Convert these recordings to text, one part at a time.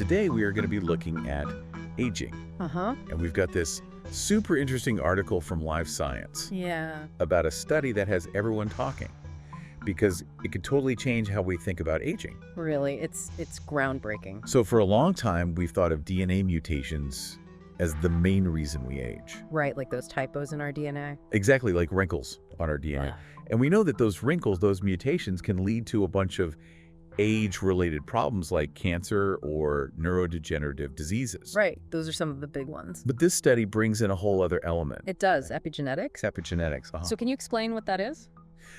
today we are going to be looking at aging. Uh-huh. And we've got this super interesting article from Live Science Yeah. about a study that has everyone talking because it could totally change how we think about aging. Really, it's groundbreaking. So for a long time, we've thought of DNA mutations as the main reason we age. Right, like those typos in our DNA. Exactly, like wrinkles on our DNA. Yeah. And we know that those wrinkles, those mutations, can lead to a bunch of age-related problems like cancer or neurodegenerative diseases. Right, those are some of the big ones. But this study brings in a whole other element. It does, epigenetics. Epigenetics. So can you explain what that is?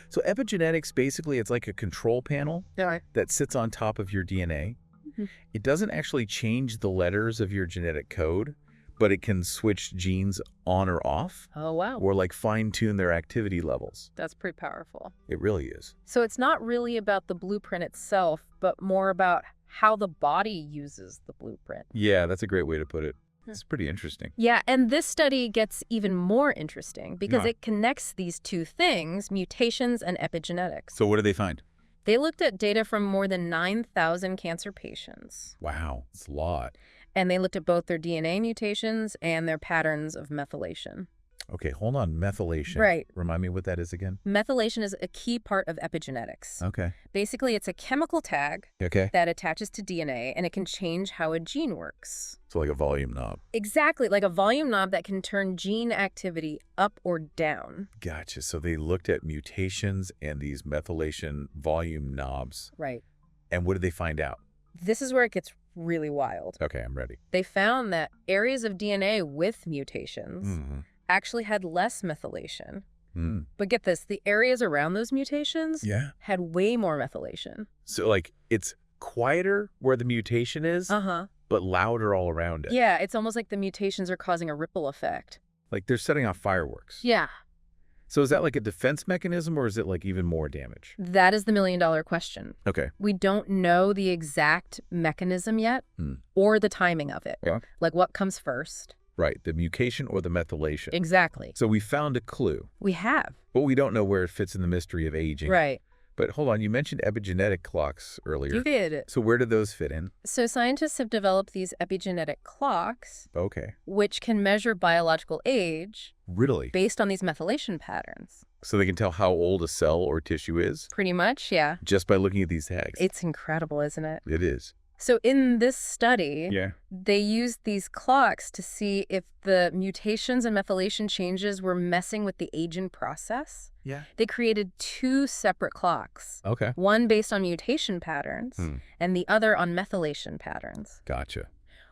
So epigenetics, basically, it's like a control panel Yeah. that sits on top of your DNA. Mhm. It doesn't actually change the letters of your genetic code, but it can switch genes on or off, Oh, wow. or like fine-tune their activity levels. That's pretty powerful. It really is. So it's not really about the blueprint itself, but more about how the body uses the blueprint. Yeah, that's a great way to put it. Hmm. It's pretty interesting. Yeah, and this study gets even more interesting because Yeah. it connects these two things, mutations and epigenetics. So what did they find? They looked at data from more than 9,000 cancer patients, Wow, it's a lot. and they looked at both their DNA mutations and their patterns of methylation. Okay, hold on. Methylation. Right. Remind me what that is again? Methylation is a key part of epigenetics. Okay. Basically, it's a chemical tag Okay. that attaches to DNA, and it can change how a gene works. So like a volume knob. Exactly, like a volume knob that can turn gene activity up or down. Gotcha. So they looked at mutations and these methylation volume knobs. Right. And what did they find out? This is where it gets really wild. Okay, I'm ready. They found that areas of DNA with mutations Mm-hmm. actually had less methylation. Mm. But get this, the areas around those mutations Yeah. had way more methylation. So like it's quieter where the mutation is, Uh-huh. but louder all around it. Yeah, it's almost like the mutations are causing a ripple effect. Like they're setting off fireworks. Yeah, So is that like a defense mechanism or is it like even more damage? that is the million-dollar question. Okay. We don't know the exact mechanism yet Hmm. or the timing of it. Yeah. Like what comes first. Right. The mutation or the methylation. Exactly. So we found a clue, We have. but we don't know where it fits in the mystery of aging. Right. But hold on, you mentioned epigenetic clocks earlier. You did. So where do those fit in? So scientists have developed these epigenetic clocks, Okay. which can measure biological age Really? based on these methylation patterns. So they can tell how old a cell or tissue is Pretty much, yeah. just by looking at these tags. It's incredible, isn't it? It is. So in this study, Yeah. they used these clocks to see if the mutations and methylation changes were messing with the aging process. Yeah. They created two separate clocks, Okay. one based on mutation patterns Hmm. and the other on methylation patterns. Gotcha.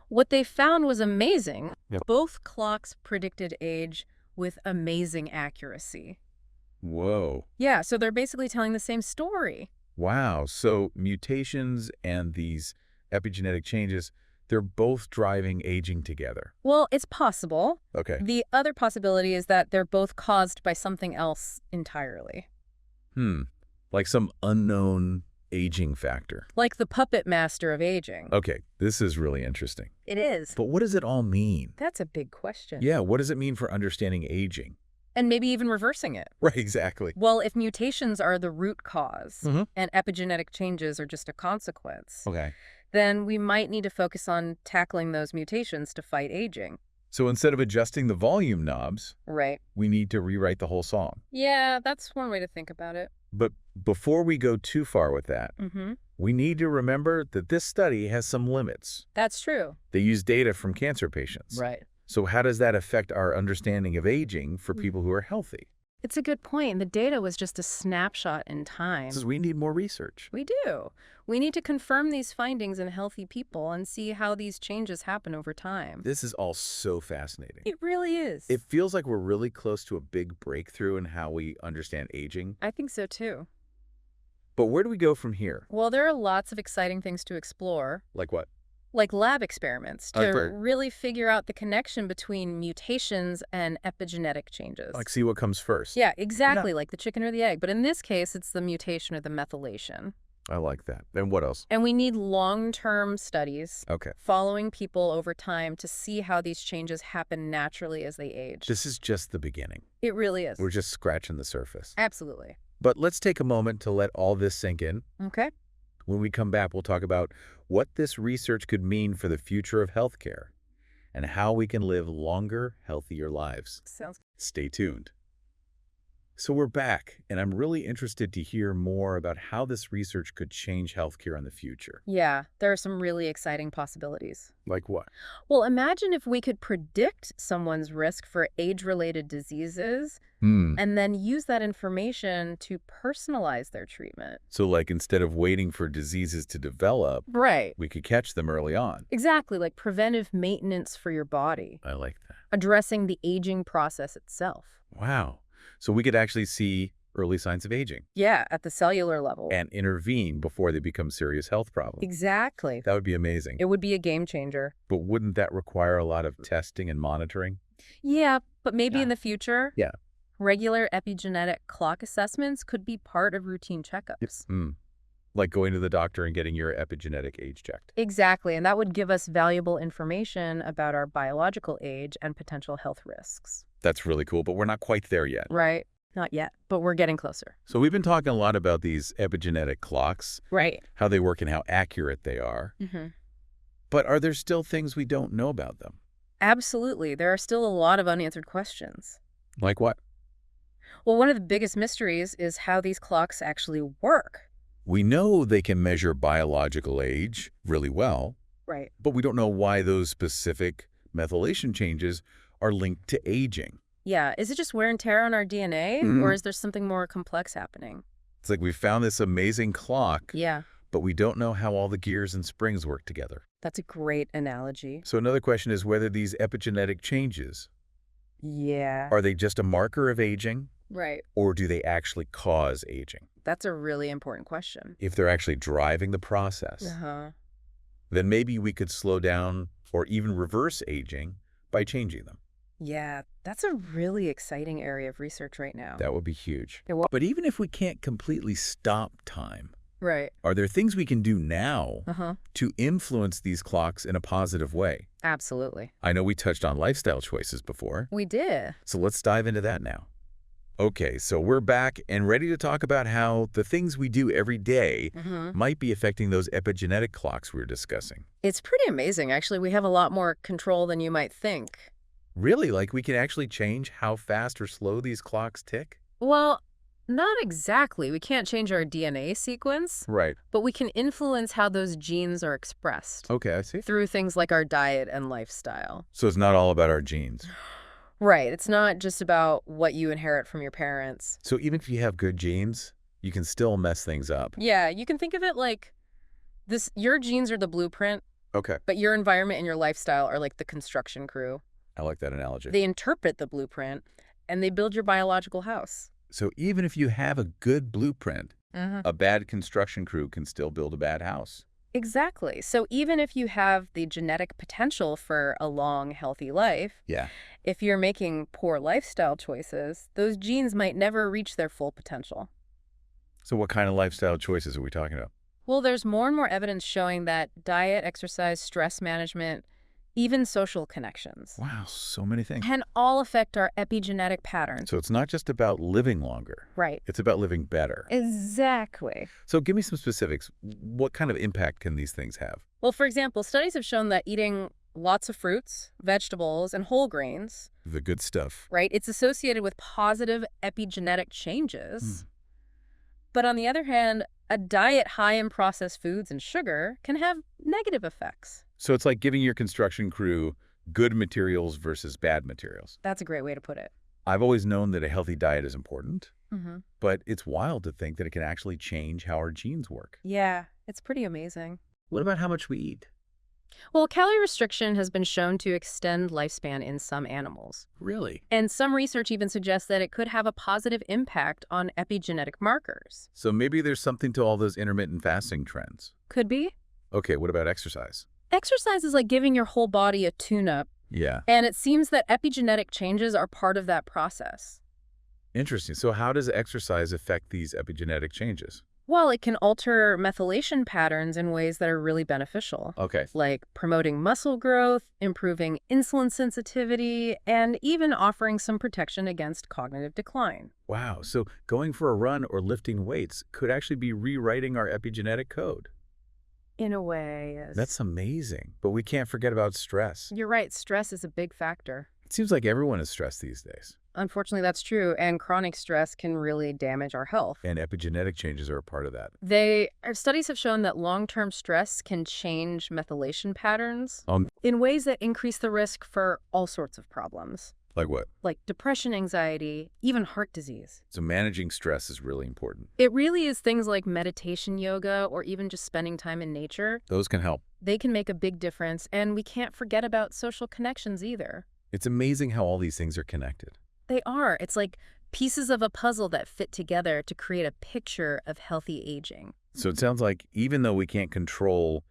What they found was amazing. Yep. Both clocks predicted age with amazing accuracy. Whoa. Yeah, so they're basically telling the same story. Wow. So mutations and these epigenetic changes, they're both driving aging together. Well, it's possible. Okay. The other possibility is that they're both caused by something else entirely. Like some unknown aging factor. Like the puppet master of aging. Okay. This is really interesting. It is. But what does it all mean? That's a big question. Yeah. What does it mean for understanding aging? And maybe even reversing it. Right. Exactly. Well, if mutations are the root cause Mhm. and epigenetic changes are just a consequence, Okay. then we might need to focus on tackling those mutations to fight aging. So instead of adjusting the volume knobs, Right. we need to rewrite the whole song. Yeah, that's one way to think about it. But before we go too far with that, Mm-hmm. we need to remember that this study has some limits. That's true. They use data from cancer patients. Right. So how does that affect our understanding of aging for people who are healthy? It's a good point. The data was just a snapshot in time. Because we need more research. We do. We need to confirm these findings in healthy people and see how these changes happen over time. This is all so fascinating. It really is. It feels like we're really close to a big breakthrough in how we understand aging. I think so too. But where do we go from here? Well, there are lots of exciting things to explore, Like what? like lab experiments, to Right. really figure out the connection between mutations and epigenetic changes. Like see what comes first. Yeah, exactly, like the chicken or the egg. But in this case, it's the mutation or the methylation. I like that. And what else? And we need long-term studies Okay. following people over time to see how these changes happen naturally as they age. This is just the beginning. It really is. We're just scratching the surface. Absolutely. But let's take a moment to let all this sink in. Okay. When we come back, we'll talk about what this research could mean for the future of healthcare and how we can live longer, healthier lives. Sounds Stay tuned. So we're back, and I'm really interested to hear more about how this research could change healthcare in the future. Yeah, there are some really exciting possibilities. Like what? Well, imagine if we could predict someone's risk for age-related diseases and then use that information to personalize their treatment. So like instead of waiting for diseases to develop, Right. we could catch them early on. Exactly, like preventive maintenance for your body, I like that. addressing the aging process itself. Wow. So we could actually see early signs of aging Yeah, at the cellular level. and intervene before they become serious health problems. Exactly. That would be amazing. It would be a game changer. But wouldn't that require a lot of testing and monitoring? Yeah, but maybe Yeah. in the future, Yeah. regular epigenetic clock assessments could be part of routine checkups. Like going to the doctor and getting your epigenetic age checked. Exactly, and that would give us valuable information about our biological age and potential health risks. That's really cool, but we're not quite there yet. Right. Not yet, but we're getting closer. So we've been talking a lot about these epigenetic clocks, Right. how they work and how accurate they are. But are there still things we don't know about them? Absolutely. There are still a lot of unanswered questions. Like what? Well, one of the biggest mysteries is how these clocks actually work. We know they can measure biological age really well, Right. but we don't know why those specific methylation changes are linked to aging. Yeah. Is it just wear and tear on our DNA, or is there something more complex happening? It's like we found this amazing clock, Yeah, but we don't know how all the gears and springs work together. that's a great analogy. So another question is whether these epigenetic changes, Yeah. are they just a marker of aging, Right. or do they actually cause aging? That's a really important question. If they're actually driving the process, Uh-huh. then maybe we could slow down or even reverse aging by changing them. Yeah, that's a really exciting area of research right now. That would be huge. It will- But even if we can't completely stop time, Right. are there things we can do now Uh-huh. to influence these clocks in a positive way? Absolutely. I know we touched on lifestyle choices before, We did. so let's dive into that now. Okay, so we're back and ready to talk about how the things we do every day might be affecting those epigenetic clocks we were discussing. It's pretty amazing, actually. We have a lot more control than you might think. Really, like we can actually change how fast or slow these clocks tick? Well, not exactly. We can't change our DNA sequence, Right. but we can influence how those genes are expressed Okay, I see. through things like our diet and lifestyle. So it's not all about our genes. Right. It's not just about what you inherit from your parents. So even if you have good genes, you can still mess things up. Yeah, you can think of it like this. Your genes are the blueprint, Okay. but your environment and your lifestyle are like the construction crew. I like that analogy. They interpret the blueprint, and they build your biological house. So even if you have a good blueprint, a bad construction crew can still build a bad house. Exactly. So even if you have the genetic potential for a long, healthy life, Yeah. if you're making poor lifestyle choices, those genes might never reach their full potential. So what kind of lifestyle choices are we talking about? Well, there's more and more evidence showing that diet, exercise, stress management, even social connections Wow, so many things. can all affect our epigenetic patterns. So it's not just about living longer. Right. It's about living better. Exactly. So give me some specifics. What kind of impact can these things have? Well, for example, studies have shown that eating lots of fruits, vegetables, and whole grains, The good stuff. right, it's associated with positive epigenetic changes. But on the other hand, a diet high in processed foods and sugar can have negative effects. So it's like giving your construction crew good materials versus bad materials. That's a great way to put it. I've always known that a healthy diet is important, Mm-hmm. but it's wild to think that it can actually change how our genes work. Yeah, it's pretty amazing. What about how much we eat? Well, calorie restriction has been shown to extend lifespan in some animals. Really? And some research even suggests that it could have a positive impact on epigenetic markers. So maybe there's something to all those intermittent fasting trends. Could be. Okay, what about exercise? Exercise is like giving your whole body a tune-up, Yeah. and it seems that epigenetic changes are part of that process. Interesting. So how does exercise affect these epigenetic changes? Well, it can alter methylation patterns in ways that are really beneficial, Okay. like promoting muscle growth, improving insulin sensitivity, and even offering some protection against cognitive decline. Wow. So going for a run or lifting weights could actually be rewriting our epigenetic code. In a way, yes. That's amazing. But we can't forget about stress. You're right. Stress is a big factor. It seems like everyone is stressed these days. Unfortunately, that's true, and chronic stress can really damage our health. And epigenetic changes are a part of that. Studies have shown that long-term stress can change methylation patterns Um, in ways that increase the risk for all sorts of problems, like what? like depression, anxiety, even heart disease. So managing stress is really important. It really is things like meditation, yoga, or even just spending time in nature. Those can help. They can make a big difference, and we can't forget about social connections either. It's amazing how all these things are connected. They are. It's like pieces of a puzzle that fit together to create a picture of healthy aging. So it sounds like even though we can't control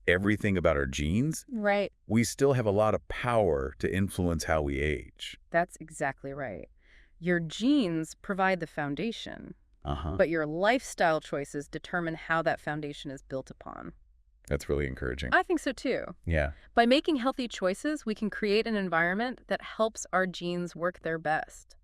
everything about our genes, Right. we still have a lot of power to influence how we age. That's exactly right. Your genes provide the foundation, Uh-huh. but your lifestyle choices determine how that foundation is built upon. That's really encouraging. I think so too. Yeah. By making healthy choices, we can create an environment that helps our genes work their best.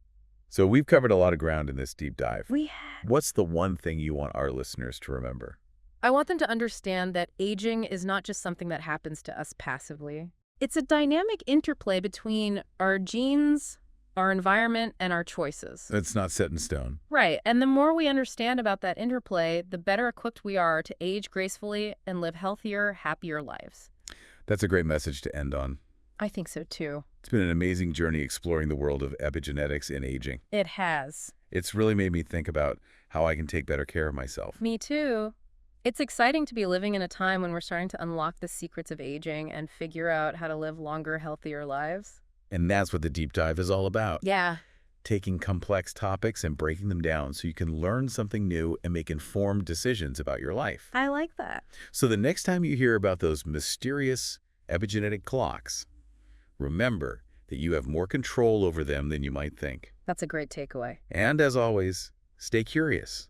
So we've covered a lot of ground in this deep dive. We have. What's the one thing you want our listeners to remember? I want them to understand that aging is not just something that happens to us passively. It's a dynamic interplay between our genes, our environment, and our choices. It's not set in stone. Right, and the more we understand about that interplay, the better equipped we are to age gracefully and live healthier, happier lives. That's a great message to end on. I think so too. It's been an amazing journey exploring the world of epigenetics and aging. It has. It's really made me think about how I can take better care of myself. Me too. It's exciting to be living in a time when we're starting to unlock the secrets of aging and figure out how to live longer, healthier lives. And that's what the deep dive is all about. Yeah. Taking complex topics and breaking them down so you can learn something new and make informed decisions about your life. I like that. So the next time you hear about those mysterious epigenetic clocks, remember that you have more control over them than you might think. That's a great takeaway. And as always, stay curious.